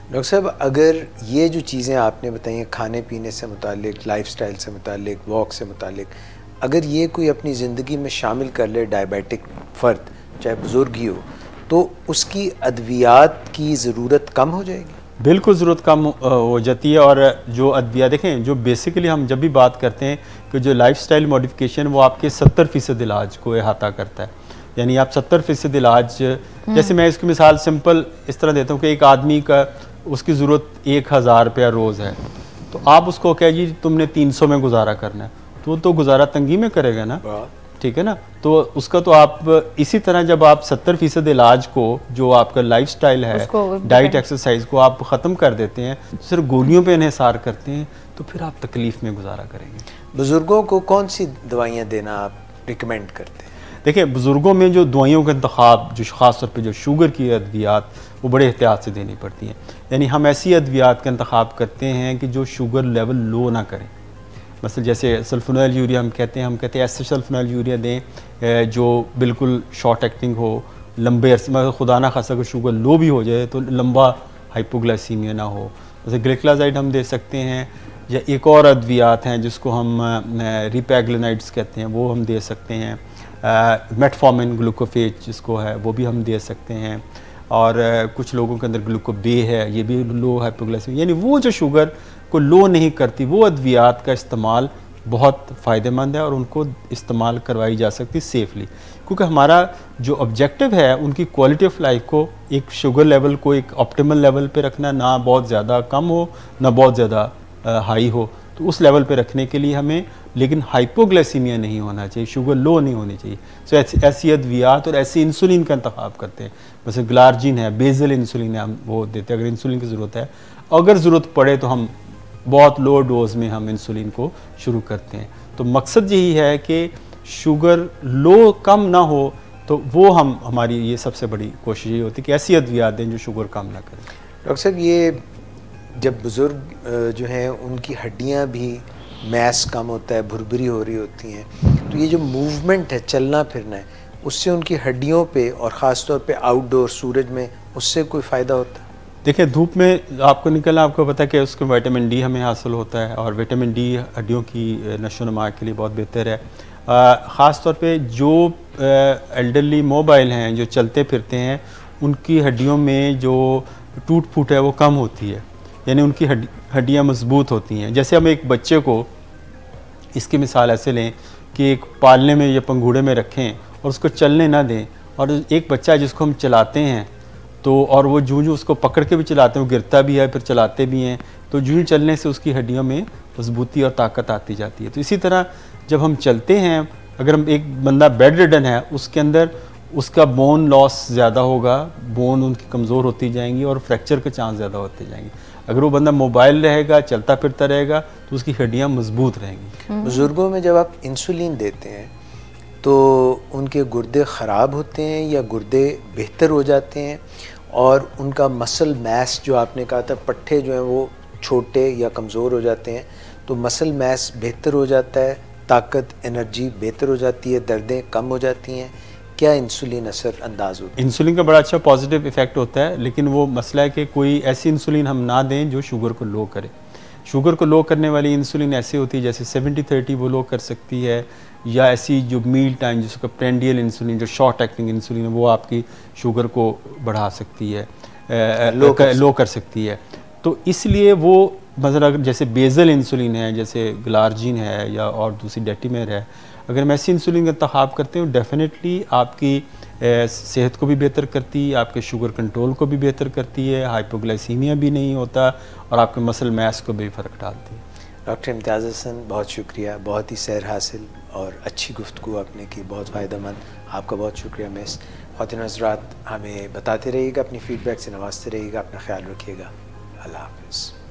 Doctor साहब, अगर ये जो चीज़ें आपने बताई हैं खाने पीने से मुतालिक, लाइफस्टाइल से मुतालिक, वॉक से मुतालिक, अगर ये कोई अपनी ज़िंदगी में शामिल कर ले डायबिटिक फ़र्द, चाहे बुज़ुर्ग ही हो, तो उसकी अद्वियात की ज़रूरत कम हो जाएगी? बिल्कुल ज़रूरत कम हो जाती है। और जो अद्विया देखें, जो बेसिकली हम जब भी बात करते हैं कि जो लाइफस्टाइल मॉडिफिकेशन वो आपके 70% इलाज को अहाता करता है। यानी आप 70% इलाज, जैसे मैं इसकी मिसाल सिंपल इस तरह देता हूँ कि एक आदमी का उसकी ज़रूरत 1000 रुपया रोज़ है, तो आप उसको कह जी तुमने 300 में गुजारा करना है, तो गुजारा तंगी में करेगा ना, ठीक है ना। तो उसका तो आप इसी तरह जब आप 70% इलाज को, जो आपका लाइफस्टाइल है, डाइट एक्सरसाइज को आप ख़त्म कर देते हैं, सिर्फ गोलियों पे इन्हिसार करते हैं, तो फिर आप तकलीफ़ में गुजारा करेंगे। बुज़ुर्गों को कौन सी दवाइयाँ देना आप रिकमेंड करते हैं? देखिए, बुज़ुर्गों में जो दवाइयों का इंतखाब, जो ख़ास तौर पे जो शुगर की अद्वियात, वो बड़े एहतियात से देनी पड़ती हैं। यानी हम ऐसी अद्वियात का इंतखाब करते हैं कि जो शुगर लेवल लो ना करें। मसल जैसे सल्फोनाइल यूरिया हम कहते हैं ऐसे सल्फोनाइल यूरिया दें जो बिल्कुल शॉर्ट एक्टिंग हो, लंबे अरसे, मगर खुदा ना खासा अगर शुगर लो भी हो जाए तो लंबा हाइपोग्लाइसीमिया ना हो। जैसे ग्लिकलाजाइड हम दे सकते हैं, या एक और अद्वियात हैं जिसको हम रिपैग्लिनाइड्स कहते हैं, वो हम दे सकते हैं। मेटफॉर्मिन ग्लूकोफेज जिसको है वो भी हम दे सकते हैं। और कुछ लोगों के अंदर ग्लूकोबे है, ये भी लो हाइपोग्लाइसीमिया, यानी वो जो शुगर को लो नहीं करती, वो अद्वियात का इस्तेमाल बहुत फ़ायदेमंद है और उनको इस्तेमाल करवाई जा सकती सेफली। क्योंकि हमारा जो ऑब्जेक्टिव है उनकी क्वालिटी ऑफ लाइफ को, एक शुगर लेवल को एक ऑप्टिमल लेवल पे रखना, ना बहुत ज़्यादा कम हो ना बहुत ज़्यादा हाई हो, तो उस लेवल पे रखने के लिए हमें, लेकिन हाइपोग्लाइसीमिया नहीं होना चाहिए, शुगर लो नहीं होनी चाहिए। तो ऐसी अद्वियात और ऐसी इंसुलिन का इंतखाब करते हैं। जैसे ग्लार्जिन है, बेजल इंसुलिन है, हम वो देते हैं अगर इंसुलिन की ज़रूरत है। अगर ज़रूरत पड़े तो हम बहुत लो डोज में हम इंसुलिन को शुरू करते हैं। तो मकसद यही है कि शुगर लो कम ना हो, तो वो हमारी ये सबसे बड़ी कोशिश ये होती है कि ऐसी अद्वियात दें जो शुगर कम ना करें। डॉक्टर साहब, ये जब बुज़ुर्ग जो हैं उनकी हड्डियां भी, मैस कम होता है, भुरभुरी हो रही होती हैं, तो ये जो मूवमेंट है, चलना फिरना है, उससे उनकी हड्डियों पे और ख़ास तौर पे आउटडोर सूरज में उससे कोई फ़ायदा होता है? देखिए, धूप में आपको निकलना, आपको पता है कि उसको विटामिन डी हमें हासिल होता है, और विटामिन डी हड्डियों की नशोनुमा के लिए बहुत बेहतर है। ख़ास तौर पे जो एल्डरली मोबाइल हैं, जो चलते फिरते हैं, उनकी हड्डियों में जो टूट फूट है वो कम होती है, यानी उनकी हड्डियाँ मजबूत होती हैं। जैसे हम एक बच्चे को, इसकी मिसाल ऐसे लें कि एक पालने में या पंघूड़े में रखें और उसको चलने ना दें, और एक बच्चा है जिसको हम चलाते हैं, तो और वो जूं उसको पकड़ के भी चलाते हैं, वो गिरता भी है फिर चलाते भी हैं, तो जूं चलने से उसकी हड्डियों में मजबूती और ताकत आती जाती है। तो इसी तरह जब हम चलते हैं, अगर हम एक बंदा बेड रिडन है, उसके अंदर उसका बोन लॉस ज़्यादा होगा, बोन उनकी कमज़ोर होती जाएंगी और फ्रैक्चर के चांस ज़्यादा होते जाएंगे। अगर वो बंदा मोबाइल रहेगा, चलता फिरता रहेगा, तो उसकी हड्डियाँ मजबूत रहेंगी। बुज़ुर्गों में जब आप इंसुलिन देते हैं तो उनके गुर्दे ख़राब होते हैं या गुर्दे बेहतर हो जाते हैं, और उनका मसल मैस जो आपने कहा था, पट्टे जो हैं वो छोटे या कमज़ोर हो जाते हैं, तो मसल मैस बेहतर हो जाता है, ताकत एनर्जी बेहतर हो जाती है, दर्दें कम हो जाती हैं? क्या इंसुलिन असर अंदाज होता है? इंसुलिन का बड़ा अच्छा पॉजिटिव इफेक्ट होता है, लेकिन वो मसला है कि कोई ऐसी इंसुलिन हम ना दें जो शुगर को लो करे। शुगर को लो करने वाली इंसुलिन ऐसी होती है जैसे 70-30 वो लो कर सकती है, या ऐसी जो मील टाइम जिसका प्रेंडियल इंसुलिन, जो शॉर्ट एक्टिंग इंसुलिन है, वो आपकी शुगर को बढ़ा सकती है, लो कर सकती है। तो इसलिए वो मतलब जैसे बेजल इंसुलिन है, जैसे ग्लार्जिन है, या और दूसरी डेटिमेर है, अगर हम ऐसी इंसुलिन का इंतखाब करते हैं, डेफिनेटली आपकी सेहत को भी बेहतर करती है, आपके शुगर कंट्रोल को भी बेहतर करती है, हाइपोग्लाइसीमिया भी नहीं होता, और आपके मसल मैस को भी फ़र्क डालती है। डॉक्टर इम्तियाज़ हसन, बहुत शुक्रिया, बहुत ही सैर हासिल और अच्छी गुफ्तगू आपने की, बहुत फ़ायदेमंद। आपका बहुत शुक्रिया मिस। ख़वातीन हज़रात, हमें बताते रहिएगा, अपनी फ़ीडबैक से नवाजते रहिएगा, अपना ख्याल रखिएगा। अल्लाह हाफ़िज़।